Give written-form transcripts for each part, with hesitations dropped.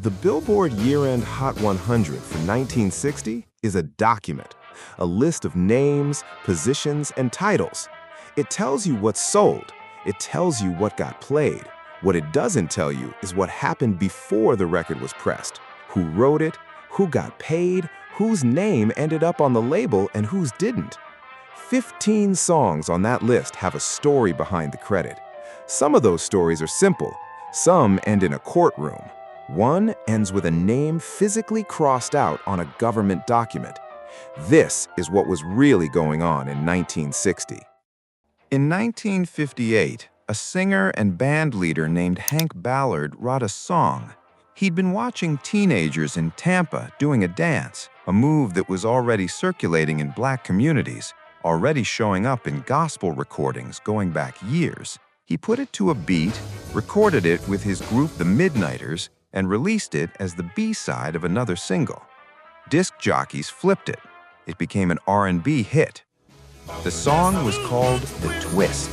The Billboard Year-End Hot 100 for 1960 is a document, a list of names, positions, and titles. It tells you what's sold. It tells you what got played. What it doesn't tell you is what happened before the record was pressed. Who wrote it, who got paid, whose name ended up on the label, and whose didn't. 15 songs on that list have a story behind the credit. Some of those stories are simple. Some end in a courtroom. One ends with a name physically crossed out on a government document. This is what was really going on in 1960. In 1958, a singer and band leader named Hank Ballard wrote a song. He'd been watching teenagers in Tampa doing a dance, a move that was already circulating in black communities, already showing up in gospel recordings going back years. He put it to a beat, recorded it with his group The Midnighters, and released it as the B-side of another single. Disc jockeys flipped it. It became an R&B hit. The song was called The Twist.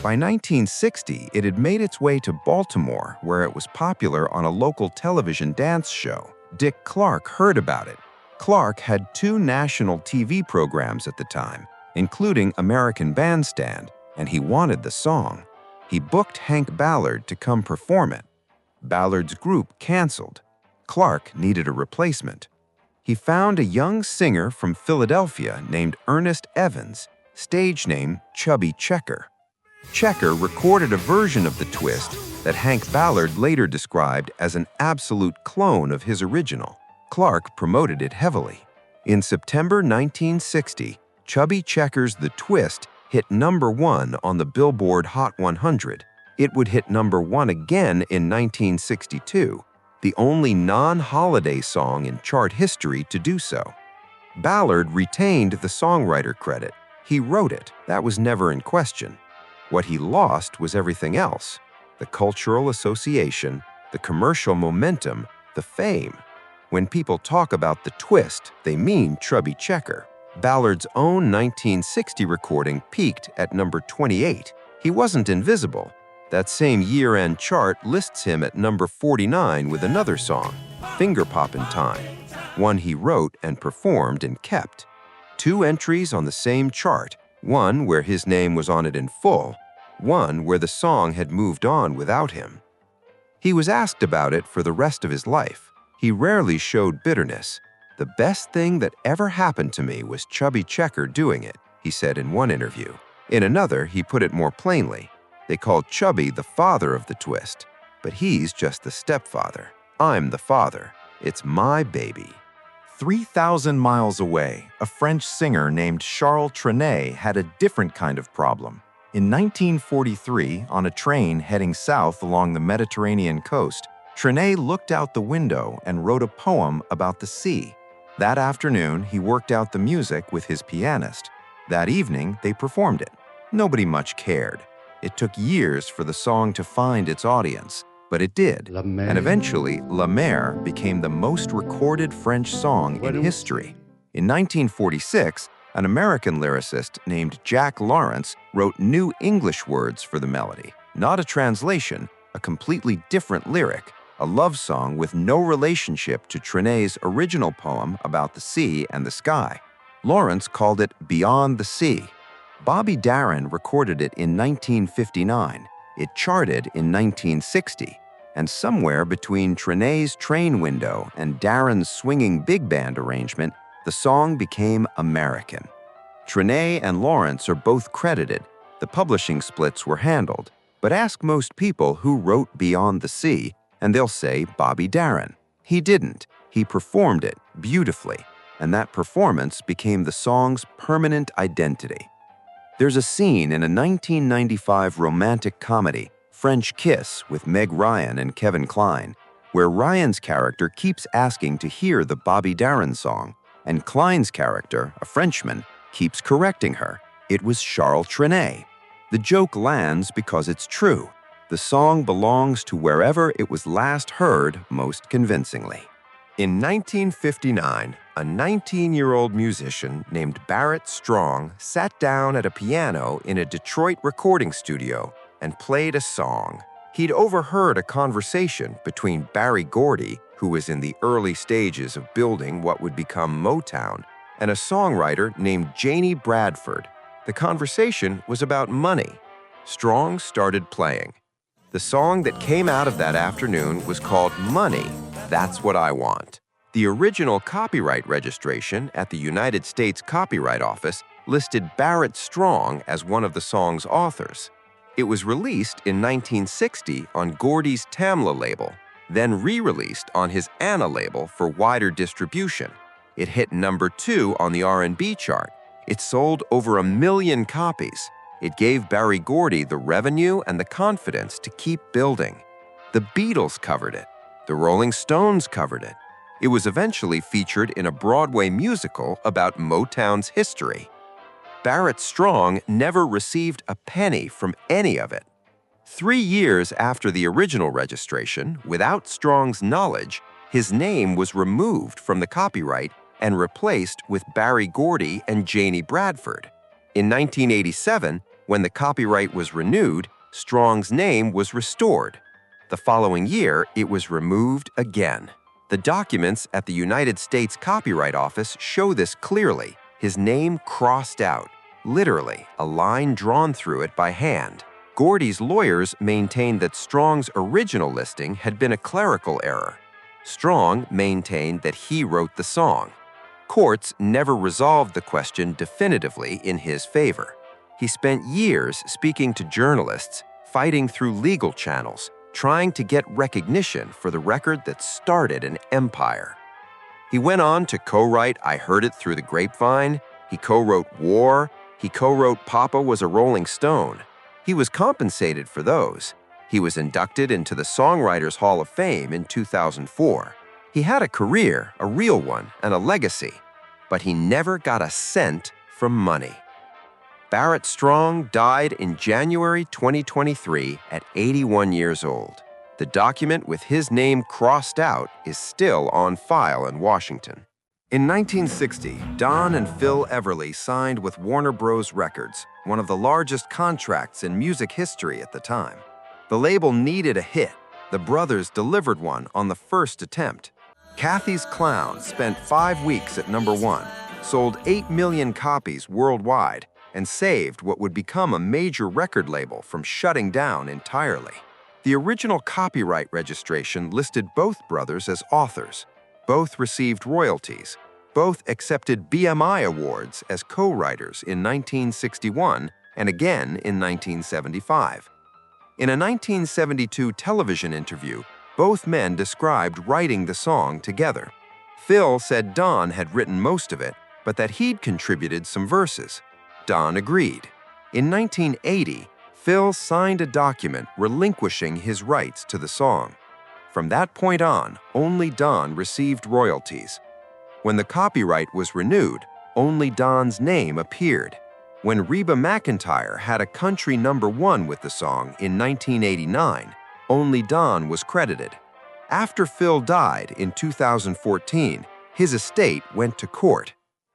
By 1960, it had made its way to Baltimore, where it was popular on a local television dance show. Dick Clark heard about it. Clark had 2 national TV programs at the time, including American Bandstand, and he wanted the song. He booked Hank Ballard to come perform it. Ballard's group canceled. Clark needed a replacement. He found a young singer from Philadelphia named Ernest Evans, stage name Chubby Checker. Checker recorded a version of The Twist that Hank Ballard later described as an absolute clone of his original. Clark promoted it heavily. In September 1960, Chubby Checker's The Twist hit #1 on the Billboard Hot 100. It would hit #1 again in 1962, the only non-holiday song in chart history to do so. Ballard retained the songwriter credit. He wrote it. That was never in question. What he lost was everything else: the cultural association, the commercial momentum, the fame. When people talk about The Twist, they mean Chubby Checker. Ballard's own 1960 recording peaked at #28. He wasn't invisible. That same year-end chart lists him at #49 with another song, Finger Poppin' Time, one he wrote and performed and kept. 2 entries on the same chart, one where his name was on it in full, one where the song had moved on without him. He was asked about it for the rest of his life. He rarely showed bitterness. "The best thing that ever happened to me was Chubby Checker doing it," he said in one interview. In another, he put it more plainly. They called Chubby the father of The Twist, but he's just the stepfather. I'm the father. It's my baby. 3,000 miles away, a French singer named Charles Trenet had a different kind of problem. In 1943, on a train heading south along the Mediterranean coast, Trenet looked out the window and wrote a poem about the sea. That afternoon, he worked out the music with his pianist. That evening, they performed it. Nobody much cared. It took years for the song to find its audience, but it did, and eventually La Mer became the most recorded French song in history. In 1946, an American lyricist named Jack Lawrence wrote new English words for the melody. Not a translation, a completely different lyric, a love song with no relationship to Trenet's original poem about the sea and the sky. Lawrence called it Beyond the Sea. Bobby Darin recorded it in 1959. It charted in 1960. And somewhere between Trenet's train window and Darin's swinging big band arrangement, the song became American. Trenet and Lawrence are both credited. The publishing splits were handled. But ask most people who wrote Beyond the Sea, and they'll say Bobby Darin. He didn't. He performed it beautifully, and that performance became the song's permanent identity. There's a scene in a 1995 romantic comedy, French Kiss, with Meg Ryan and Kevin Kline, where Ryan's character keeps asking to hear the Bobby Darin song, and Kline's character, a Frenchman, keeps correcting her. It was Charles Trenet. The joke lands because it's true. The song belongs to wherever it was last heard most convincingly. In 1959, a 19-year-old musician named Barrett Strong sat down at a piano in a Detroit recording studio and played a song. He'd overheard a conversation between Berry Gordy, who was in the early stages of building what would become Motown, and a songwriter named Janie Bradford. The conversation was about money. Strong started playing. The song that came out of that afternoon was called Money, That's What I Want. The original copyright registration at the United States Copyright Office listed Barrett Strong as one of the song's authors. It was released in 1960 on Gordy's Tamla label, then re-released on his Anna label for wider distribution. It hit #2 on the R&B chart. It sold over 1 million copies. It gave Berry Gordy the revenue and the confidence to keep building. The Beatles covered it. The Rolling Stones covered it. It was eventually featured in a Broadway musical about Motown's history. Barrett Strong never received a penny from any of it. 3 years after the original registration, without Strong's knowledge, his name was removed from the copyright and replaced with Berry Gordy and Janie Bradford. In 1987, when the copyright was renewed, Strong's name was restored. The following year, it was removed again. The documents at the United States Copyright Office show this clearly. His name crossed out, literally a line drawn through it by hand. Gordy's lawyers maintained that Strong's original listing had been a clerical error. Strong maintained that he wrote the song. Courts never resolved the question definitively in his favor. He spent years speaking to journalists, fighting through legal channels, trying to get recognition for the record that started an empire. He went on to co-write I Heard It Through the Grapevine. He co-wrote War. He co-wrote Papa Was a Rolling Stone. He was compensated for those. He was inducted into the Songwriters Hall of Fame in 2004. He had a career, a real one, and a legacy, but he never got a cent from money. Barrett Strong died in January 2023 at 81 years old. The document with his name crossed out is still on file in Washington. In 1960, Don and Phil Everly signed with Warner Bros. Records, one of the largest contracts in music history at the time. The label needed a hit. The brothers delivered one on the first attempt. Kathy's Clown spent 5 weeks at #1, sold 8 million copies worldwide, and saved what would become a major record label from shutting down entirely. The original copyright registration listed both brothers as authors. Both received royalties. Both accepted BMI awards as co-writers in 1961 and again in 1975. In a 1972 television interview, both men described writing the song together. Phil said Don had written most of it, but that he'd contributed some verses. Don agreed. In 1980, Phil signed a document relinquishing his rights to the song. From that point on, only Don received royalties. When the copyright was renewed, only Don's name appeared. When Reba McEntire had a country #1 with the song in 1989, only Don was credited. After Phil died in 2014, his estate went to court.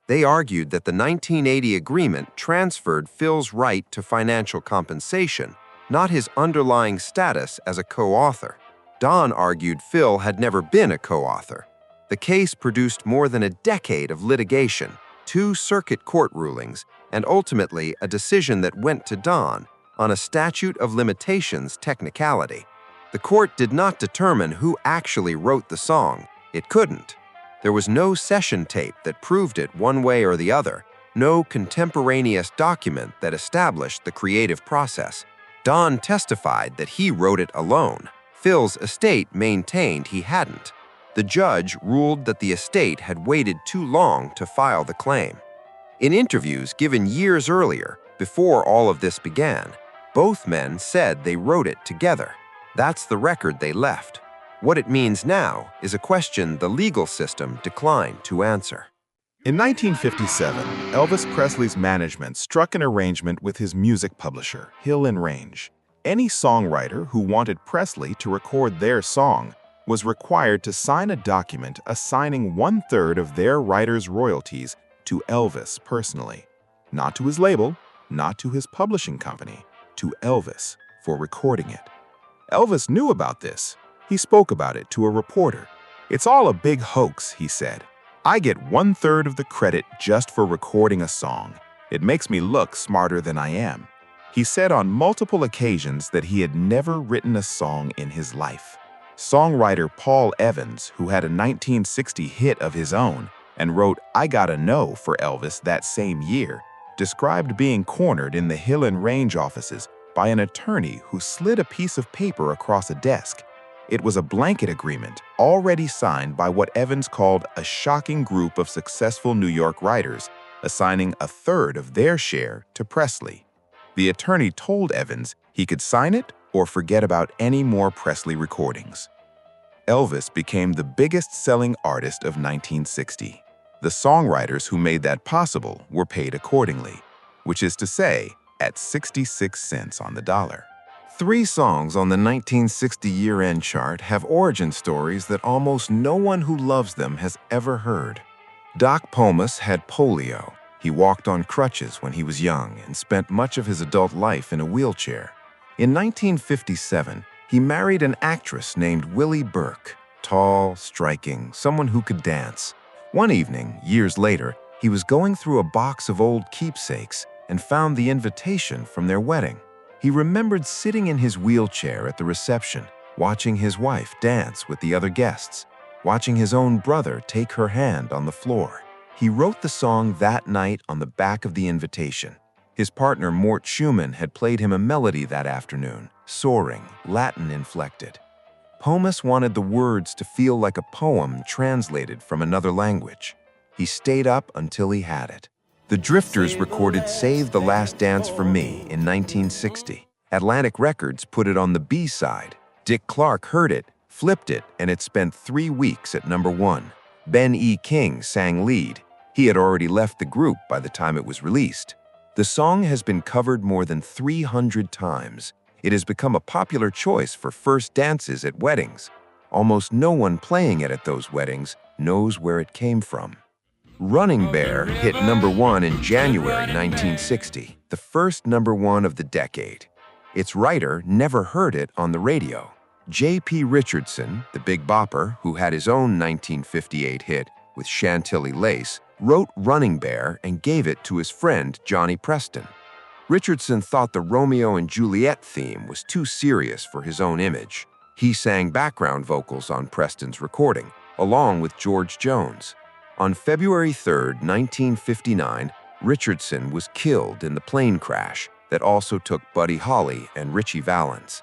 They argued that the 1980 agreement transferred Phil's right to financial compensation, not his underlying status as a co-author. Don argued Phil had never been a co-author. The case produced more than a decade of litigation, 2 circuit court rulings, and ultimately a decision that went to Don on a statute of limitations technicality. The court did not determine who actually wrote the song. It couldn't. There was no session tape that proved it one way or the other, no contemporaneous document that established the creative process. Don testified that he wrote it alone. Phil's estate maintained he hadn't. The judge ruled that the estate had waited too long to file the claim. In interviews given years earlier, before all of this began, both men said they wrote it together. That's the record they left. What it means now is a question the legal system declined to answer. In 1957, Elvis Presley's management struck an arrangement with his music publisher, Hill and Range. Any songwriter who wanted Presley to record their song was required to sign a document assigning 1/3 of their writer's royalties to Elvis personally. Not to his label, not to his publishing company, to Elvis for recording it. Elvis knew about this. He spoke about it to a reporter. "It's all a big hoax," he said. "I get 1/3 of the credit just for recording a song. It makes me look smarter than I am." He said on multiple occasions that he had never written a song in his life. Songwriter Paul Evans, who had a 1960 hit of his own and wrote "I Gotta Know" for Elvis that same year, described being cornered in the Hill and Range offices by an attorney who slid a piece of paper across a desk. It was a blanket agreement already signed by what Evans called a shocking group of successful New York writers, assigning 1/3 of their share to Presley. The attorney told Evans he could sign it or forget about any more Presley recordings. Elvis became the biggest-selling artist of 1960. The songwriters who made that possible were paid accordingly, which is to say, at 66 cents on the dollar. 3 songs on the 1960 year-end chart have origin stories that almost no one who loves them has ever heard. Doc Pomus had polio. He walked on crutches when he was young and spent much of his adult life in a wheelchair. In 1957, he married an actress named Willie Burke, tall, striking, someone who could dance. One evening, years later, he was going through a box of old keepsakes and found the invitation from their wedding. He remembered sitting in his wheelchair at the reception, watching his wife dance with the other guests, watching his own brother take her hand on the floor. He wrote the song that night on the back of the invitation. His partner, Mort Schumann, had played him a melody that afternoon, soaring, Latin-inflected. Pomus wanted the words to feel like a poem translated from another language. He stayed up until he had it. The Drifters recorded Save the Last Dance for Me in 1960. Atlantic Records put it on the B-side. Dick Clark heard it, flipped it, and it spent 3 weeks at #1. Ben E. King sang lead. He had already left the group by the time it was released. The song has been covered more than 300 times. It has become a popular choice for first dances at weddings. Almost no one playing it at those weddings knows where it came from. Running Bear hit #1 in January 1960, the first #1 of the decade. Its writer never heard it on the radio. J.P. Richardson, the Big Bopper, who had his own 1958 hit with Chantilly Lace, wrote Running Bear and gave it to his friend Johnny Preston. Richardson thought the Romeo and Juliet theme was too serious for his own image. He sang background vocals on Preston's recording, along with George Jones. On February 3, 1959, Richardson was killed in the plane crash that also took Buddy Holly and Ritchie Valens.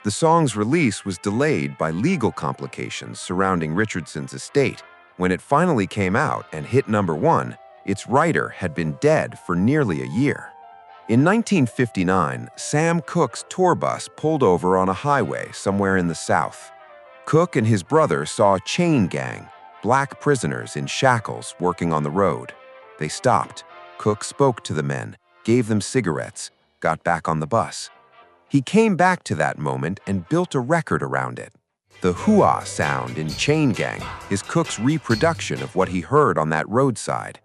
The song's release was delayed by legal complications surrounding Richardson's estate. When it finally came out and hit #1, its writer had been dead for nearly a year. In 1959, Sam Cooke's tour bus pulled over on a highway somewhere in the South. Cooke and his brother saw a chain gang, black prisoners in shackles working on the road. They stopped. Cooke spoke to the men, gave them cigarettes, got back on the bus. He came back to that moment and built a record around it. The hoo-ah sound in Chain Gang is Cooke's reproduction of what he heard on that roadside.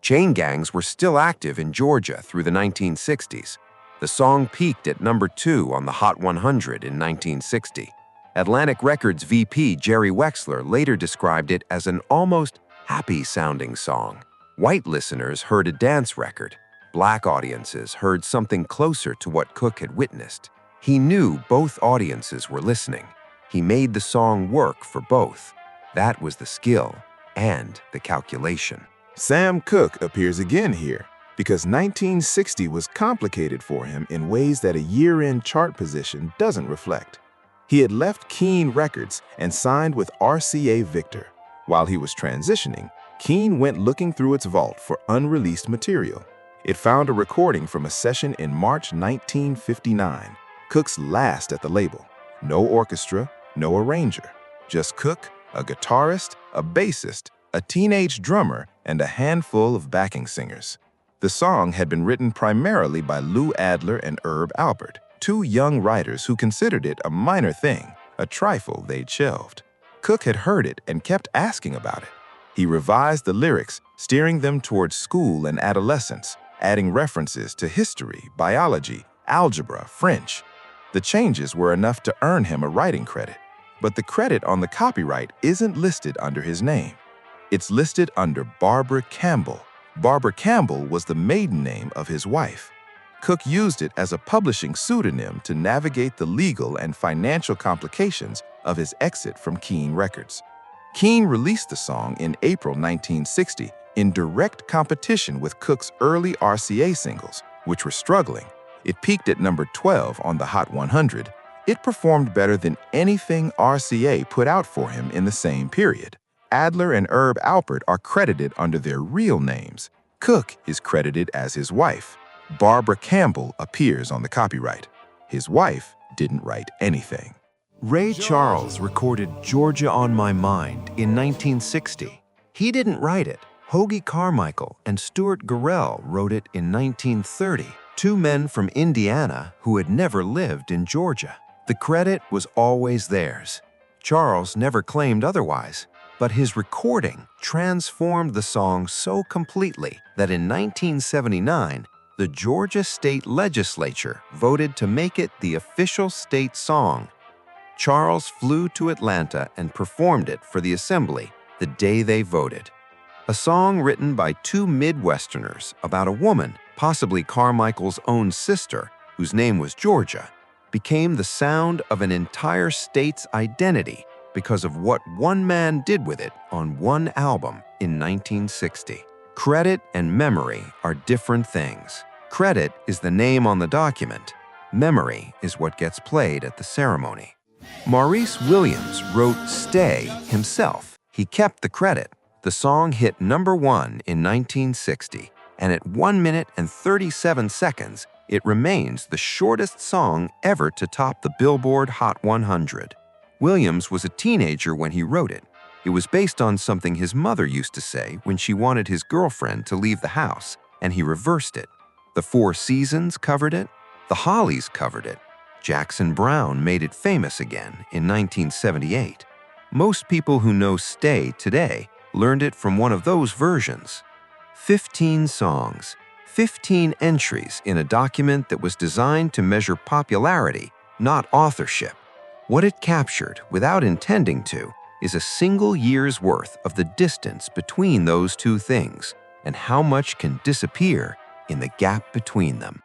Chain gangs were still active in Georgia through the 1960s. The song peaked at #2 on the Hot 100 in 1960. Atlantic Records VP Jerry Wexler later described it as an almost happy-sounding song. White listeners heard a dance record. Black audiences heard something closer to what Cooke had witnessed. He knew both audiences were listening. He made the song work for both. That was the skill and the calculation. Sam Cooke appears again here because 1960 was complicated for him in ways that a year-end chart position doesn't reflect. He had left Keene Records and signed with RCA Victor. While he was transitioning, Keene went looking through its vault for unreleased material. It found a recording from a session in March 1959, Cooke's last at the label. No orchestra, no arranger, just Cooke, a guitarist, a bassist, a teenage drummer, and a handful of backing singers. The song had been written primarily by Lou Adler and Herb Alpert, 2 young writers who considered it a minor thing, a trifle they'd shelved. Cooke had heard it and kept asking about it. He revised the lyrics, steering them towards school and adolescence, adding references to history, biology, algebra, French. The changes were enough to earn him a writing credit, but the credit on the copyright isn't listed under his name. It's listed under Barbara Campbell. Barbara Campbell was the maiden name of his wife. Cooke used it as a publishing pseudonym to navigate the legal and financial complications of his exit from Keane Records. Keane released the song in April 1960 in direct competition with Cooke's early RCA singles, which were struggling. It peaked at number 12 on the Hot 100. It performed better than anything RCA put out for him in the same period. Adler and Herb Alpert are credited under their real names. Cooke is credited as his wife. Barbara Campbell appears on the copyright. His wife didn't write anything. Ray Charles recorded Georgia on My Mind in 1960. He didn't write it. Hoagy Carmichael and Stuart Gorrell wrote it in 1930, two men from Indiana who had never lived in Georgia. The credit was always theirs. Charles never claimed otherwise, but his recording transformed the song so completely that in 1979, the Georgia State Legislature voted to make it the official state song. Charles flew to Atlanta and performed it for the Assembly the day they voted. A song written by two Midwesterners about a woman, possibly Carmichael's own sister, whose name was Georgia, became the sound of an entire state's identity because of what one man did with it on one album in 1960. Credit and memory are different things. Credit is the name on the document. Memory is what gets played at the ceremony. Maurice Williams wrote Stay himself. He kept the credit. The song hit number 1 in 1960, and at 1 minute and 37 seconds, it remains the shortest song ever to top the Billboard Hot 100. Williams was a teenager when he wrote it. It was based on something his mother used to say when she wanted his girlfriend to leave the house, and he reversed it. The Four Seasons covered it. The Hollies covered it. Jackson Browne made it famous again in 1978. Most people who know Stay today learned it from one of those versions. 15 songs, 15 entries in a document that was designed to measure popularity, not authorship. What it captured, without intending to, is a single year's worth of the distance between those two things and how much can disappear in the gap between them.